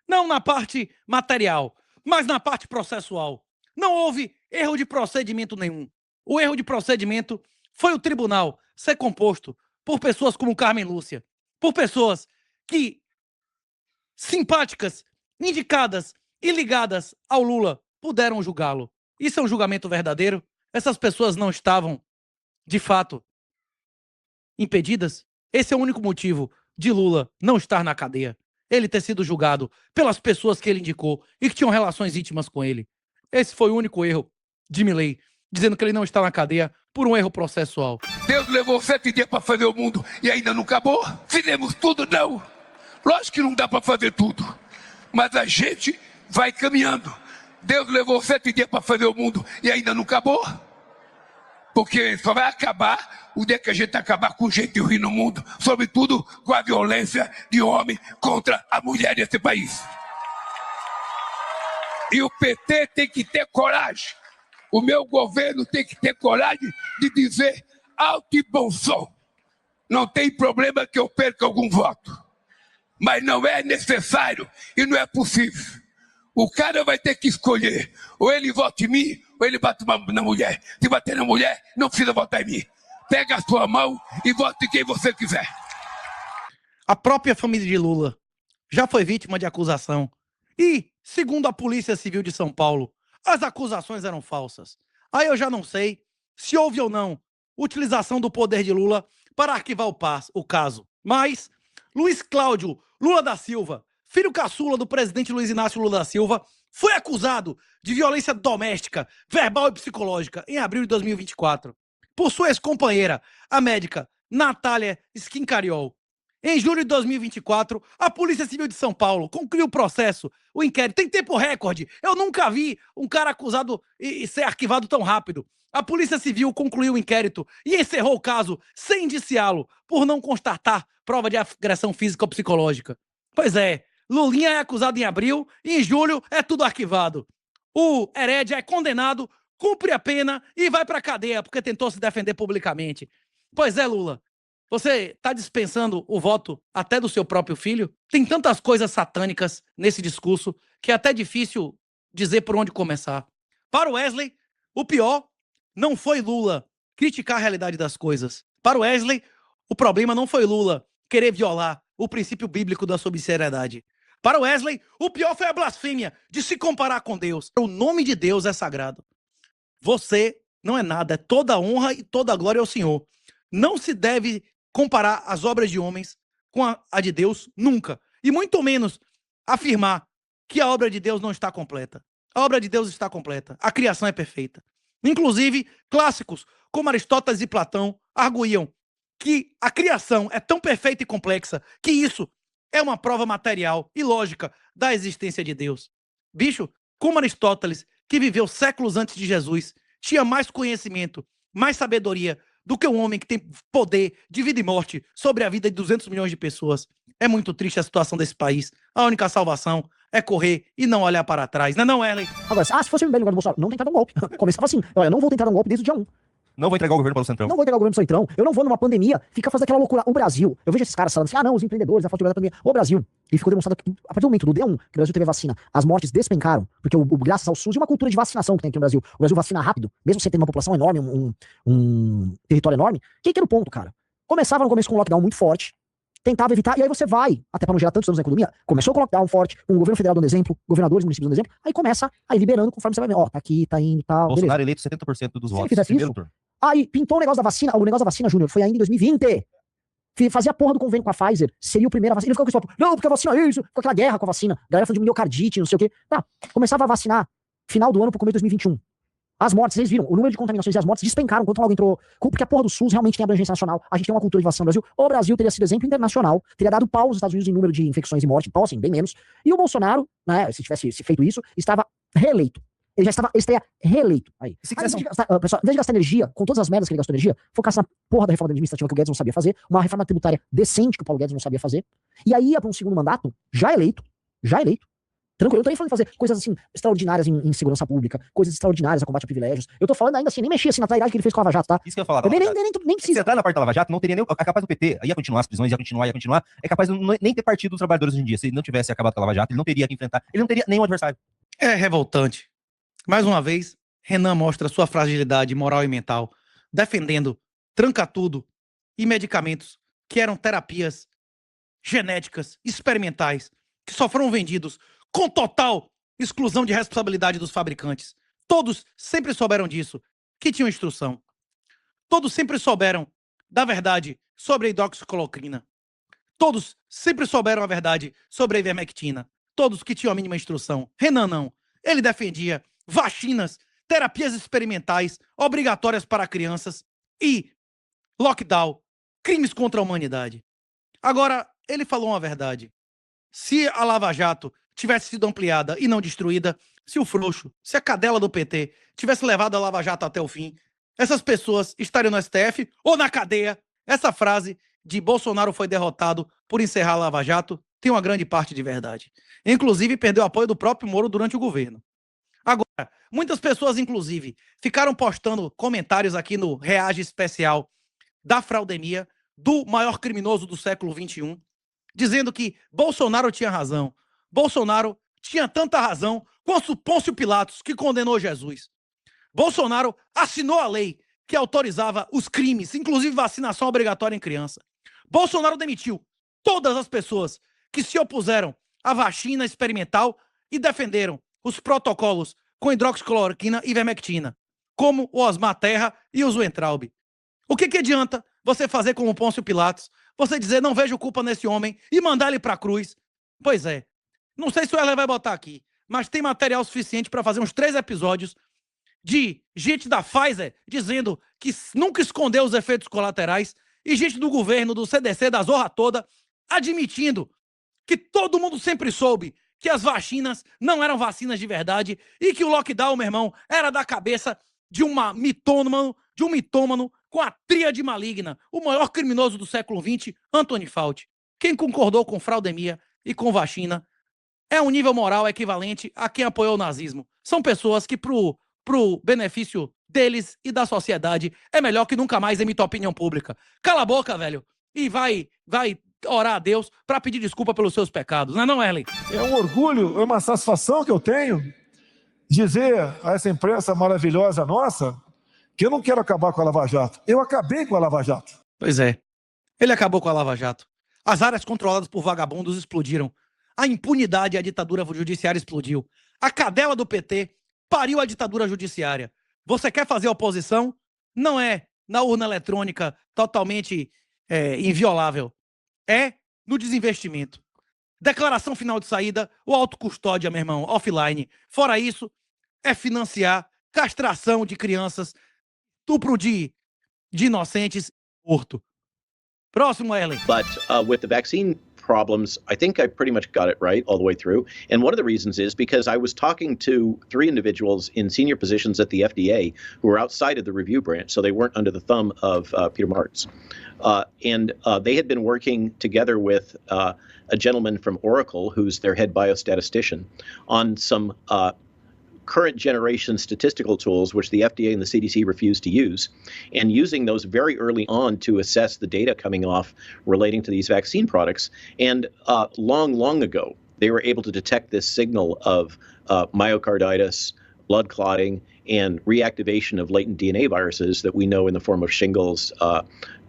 Não na parte material, mas na parte processual. Não houve erro de procedimento nenhum. O erro de procedimento foi o tribunal ser composto por pessoas como Carmen Lúcia, por pessoas que, simpáticas, indicadas e ligadas ao Lula, puderam julgá-lo. Isso é um julgamento verdadeiro? Essas pessoas não estavam, de fato, impedidas? Esse é o único motivo de Lula não estar na cadeia. Ele ter sido julgado pelas pessoas que ele indicou e que tinham relações íntimas com ele. Esse foi o único erro de Milei, dizendo que ele não está na cadeia por um erro processual. Deus levou 7 dias para fazer o mundo e ainda não acabou? Fizemos tudo? Não. Lógico que não dá para fazer tudo, mas a gente vai caminhando. Deus levou 7 dias para fazer o mundo e ainda não acabou? Porque só vai acabar o dia que a gente acabar com o jeito ruim no mundo, sobretudo com a violência de homem contra a mulher desse país. E o PT tem que ter coragem. O meu governo tem que ter coragem de dizer alto e bom som. Não tem problema que eu perca algum voto, mas não é necessário e não é possível. O cara vai ter que escolher, ou ele vota em mim, ou ele bate na mulher. Se bater na mulher, não precisa votar em mim. Pega a sua mão e vote em quem você quiser. A própria família de Lula já foi vítima de acusação. E, segundo a Polícia Civil de São Paulo, as acusações eram falsas. Aí eu já não sei se houve ou não utilização do poder de Lula para arquivar o caso. Mas Luiz Cláudio Lula da Silva, filho caçula do presidente Luiz Inácio Lula da Silva, foi acusado de violência doméstica, verbal e psicológica em abril de 2024 por sua ex-companheira, a médica Natália Schincariol. Em julho de 2024, a Polícia Civil de São Paulo concluiu o processo, o inquérito. Tem tempo recorde. Eu nunca vi um cara acusado e ser arquivado tão rápido. A Polícia Civil concluiu o inquérito e encerrou o caso sem indiciá-lo por não constatar prova de agressão física ou psicológica. Pois é, Lulinha é acusado em abril e em julho é tudo arquivado. O Herédia é condenado, cumpre a pena e vai pra cadeia porque tentou se defender publicamente. Pois é, Lula. Você está dispensando o voto até do seu próprio filho? Tem tantas coisas satânicas nesse discurso que é até difícil dizer por onde começar. Para o Wesley, o pior não foi Lula criticar a realidade das coisas. Para o Wesley, o problema não foi Lula querer violar o princípio bíblico da subsidiariedade. Para o Wesley, o pior foi a blasfêmia de se comparar com Deus. O nome de Deus é sagrado. Você não é nada, é toda a honra e toda a glória ao Senhor. Não se deve comparar as obras de homens com a de Deus nunca. E muito menos afirmar que a obra de Deus não está completa. A obra de Deus está completa. A criação é perfeita. Inclusive, clássicos como Aristóteles e Platão arguíam que a criação é tão perfeita e complexa que isso é uma prova material e lógica da existência de Deus. Bicho, como Aristóteles, que viveu séculos antes de Jesus, tinha mais conhecimento, mais sabedoria do que um homem que tem poder de vida e morte sobre a vida de 200 milhões de pessoas. É muito triste a situação desse país. A única salvação é correr e não olhar para trás. Não é não, Ellen? Agora, se fosse bem no lugar do Bolsonaro, não tentar um golpe. Começava assim, olha, não vou tentar um golpe desde o dia 1. Não vou entregar o governo para o Centrão. Não vou entregar o governo pro Centrão. Eu não vou numa pandemia ficar fazendo aquela loucura. O Brasil, eu vejo esses caras falando assim, não, os empreendedores, a falta de da pandemia. O Brasil, e ficou demonstrado que a partir do momento do D1, que o Brasil teve vacina, as mortes despencaram, porque graças ao SUS e uma cultura de vacinação que tem aqui no Brasil, o Brasil vacina rápido, mesmo sem ter uma população enorme, um território enorme. Que era o ponto, cara? Começava no começo com um lockdown muito forte, tentava evitar, e aí você vai, até para não gerar tantos danos na economia, começou com o lockdown forte, com o governo federal dando exemplo, governadores, municípios dando exemplo, aí começa aí liberando conforme você vai ver, ó, tá aqui, tá indo, tal, Bolsonaro beleza. eleito 70% dos Se ele votos. fizesse Primeiro isso, turno. aí pintou o negócio da vacina, Júnior, foi ainda em 2020. Fazia a porra do convênio com a Pfizer, seria o primeiro a vacina. Ele ficou com isso, não, porque a vacina é isso, ficou aquela guerra com a vacina, a galera falando de miocardite, não sei o quê. Tá, começava a vacinar final do ano pro começo de 2021. As mortes, vocês viram, o número de contaminações e as mortes despencaram quando logo entrou, porque a porra do SUS realmente tem abrangência nacional, a gente tem uma cultura de vacina no Brasil, o Brasil teria sido exemplo internacional, teria dado pau aos Estados Unidos em número de infecções e mortes, pau assim, bem menos, e o Bolsonaro, né, se tivesse feito isso, estava reeleito. Ele estaria reeleito. Aí. Se Aí, quisesse... pessoal, em vez de gastar energia, com todas as merdas que ele gastou energia, focasse na porra da reforma administrativa que o Guedes não sabia fazer, uma reforma tributária decente que o Paulo Guedes não sabia fazer, e aí ia para um segundo mandato, já eleito, Tranquilo, eu não tô nem falando de fazer coisas assim extraordinárias em segurança pública, coisas extraordinárias a combate a privilégios. Eu tô falando ainda assim, nem mexi assim na trairagem que ele fez com a Lava Jato, tá? Isso que eu ia falar. Eu nem Se precisa. entrar na parte da Lava Jato, não teria nem. É capaz do PT, ia continuar as prisões, ia continuar. É capaz de nem ter partido dos trabalhadores hoje em dia. Se ele não tivesse acabado com a Lava Jato, ele não teria que enfrentar. Ele não teria nenhum adversário. É revoltante. Mais uma vez, Renan mostra sua fragilidade moral e mental, defendendo tranca-tudo e medicamentos que eram terapias genéticas, experimentais, que só foram vendidos com total exclusão de responsabilidade dos fabricantes. Todos sempre souberam disso, que tinham instrução. Todos sempre souberam da verdade sobre a hidroxicloroquina. Todos sempre souberam a verdade sobre a ivermectina. Todos que tinham a mínima instrução. Renan não. Ele defendia vacinas, terapias experimentais obrigatórias para crianças e lockdown, crimes contra a humanidade. Agora, ele falou uma verdade. Se a Lava Jato tivesse sido ampliada e não destruída, se o frouxo, se a cadela do PT tivesse levado a Lava Jato até o fim, essas pessoas estariam no STF ou na cadeia. Essa frase de Bolsonaro foi derrotado por encerrar a Lava Jato tem uma grande parte de verdade. Inclusive, perdeu o apoio do próprio Moro durante o governo. Agora, muitas pessoas, inclusive, ficaram postando comentários aqui no Reage Especial da Fraudemia, do maior criminoso do século XXI, dizendo que Bolsonaro tinha razão. Bolsonaro tinha tanta razão quanto Pôncio Pilatos, que condenou Jesus. Bolsonaro assinou a lei que autorizava os crimes, inclusive vacinação obrigatória em criança. Bolsonaro demitiu todas as pessoas que se opuseram à vacina experimental e defenderam os protocolos com hidroxicloroquina e ivermectina, como o Osmar Terra e o Weintraub. O que adianta você fazer como Pôncio Pilatos, você dizer não vejo culpa nesse homem e mandar ele para a cruz? Pois é. Não sei se o Erle vai botar aqui, mas tem material suficiente para fazer uns 3 episódios de gente da Pfizer dizendo que nunca escondeu os efeitos colaterais e gente do governo, do CDC, da zorra toda, admitindo que todo mundo sempre soube que as vacinas não eram vacinas de verdade e que o lockdown, meu irmão, era da cabeça de um mitômano com a tríade maligna, o maior criminoso do século XX, Anthony Fauci. Quem concordou com fraudemia e com vacina é um nível moral equivalente a quem apoiou o nazismo. São pessoas que, pro benefício deles e da sociedade, é melhor que nunca mais emita opinião pública. Cala a boca, velho, e vai orar a Deus para pedir desculpa pelos seus pecados, não é não, Erlen? É um orgulho, é uma satisfação que eu tenho dizer a essa imprensa maravilhosa nossa que eu não quero acabar com a Lava Jato. Eu acabei com a Lava Jato. Pois é, ele acabou com a Lava Jato. As áreas controladas por vagabundos explodiram. A impunidade e a ditadura judiciária explodiu. A cadela do PT pariu a ditadura judiciária. Você quer fazer oposição? Não é na urna eletrônica totalmente inviolável. É no desinvestimento. Declaração final de saída ou autocustódia, meu irmão, offline. Fora isso, é financiar castração de crianças, estupro de inocentes, morto. Próximo, Erlen. But with the vaccine problems, I think I pretty much got it right all the way through. And one of the reasons is because I was talking to 3 individuals in senior positions at the FDA who were outside of the review branch, so they weren't under the thumb of Peter Marks. And they had been working together with a gentleman from Oracle, who's their head biostatistician, on some current generation statistical tools, which the FDA and the CDC refused to use, and using those very early on to assess the data coming off relating to these vaccine products. And long ago, they were able to detect this signal of myocarditis, blood clotting, and reactivation of latent DNA viruses that we know in the form of shingles,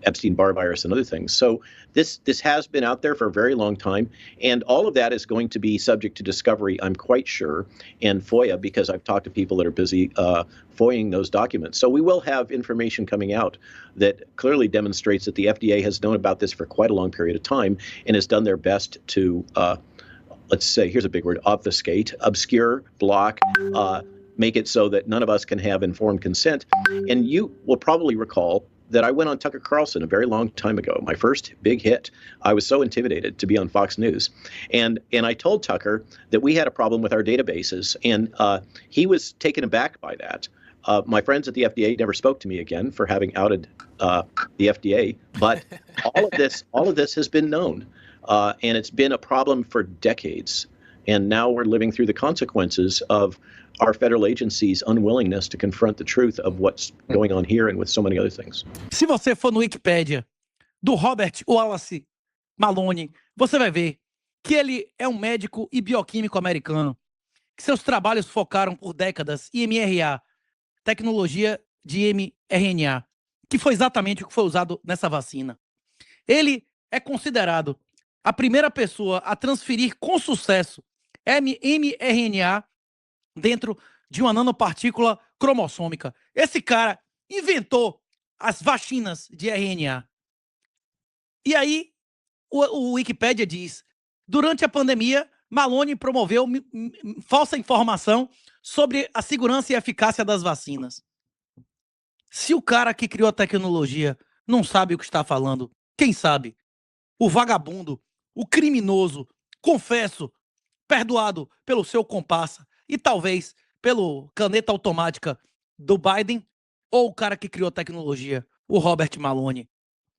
Epstein-Barr virus, and other things. So this has been out there for a very long time, and all of that is going to be subject to discovery, I'm quite sure, and FOIA, because I've talked to people that are busy FOIAing those documents. So we will have information coming out that clearly demonstrates that the FDA has known about this for quite a long period of time and has done their best to, let's say, here's a big word, obfuscate, obscure, block, make it so that none of us can have informed consent. And you will probably recall that I went on Tucker Carlson a very long time ago, my first big hit. I was so intimidated to be on Fox News. And I told Tucker that we had a problem with our databases, and he was taken aback by that. My friends at the FDA never spoke to me again for having outed the FDA, but all of this has been known, and it's been a problem for decades. And now we're living through the consequences of our federal agencies' unwillingness to confront the truth of what's going on here and with so many other things. Se você for no Wikipedia do Robert Wallace Maloney, você vai ver que ele é um médico e bioquímico americano, que seus trabalhos focaram por décadas em mRNA, tecnologia de mRNA, que foi exatamente o que foi usado nessa vacina. Ele é considerado a primeira pessoa a transferir com sucesso mRNA dentro de uma nanopartícula cromossômica. Esse cara inventou as vacinas de RNA. E aí, o Wikipedia diz, durante a pandemia, Maloney promoveu falsa informação sobre a segurança e eficácia das vacinas. Se o cara que criou a tecnologia não sabe o que está falando, quem sabe? O vagabundo, o criminoso, confesso, perdoado pelo seu comparsa e talvez pelo caneta automática do Biden, ou o cara que criou a tecnologia, o Robert Maloney.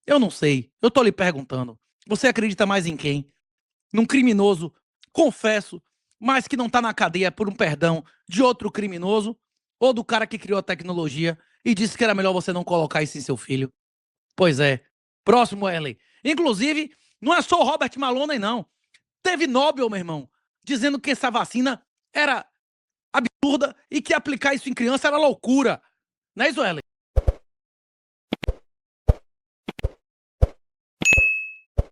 Eu não sei, eu tô lhe perguntando. Você acredita mais em quem? Num criminoso, confesso, mas que não tá na cadeia por um perdão de outro criminoso, ou do cara que criou a tecnologia e disse que era melhor você não colocar isso em seu filho? Pois é. Próximo, Ellen. Inclusive, não é só o Robert Maloney, não. Teve Nobel, meu irmão, dizendo que essa vacina era absurda e que aplicar isso em criança era loucura. Não é isso, Ellen?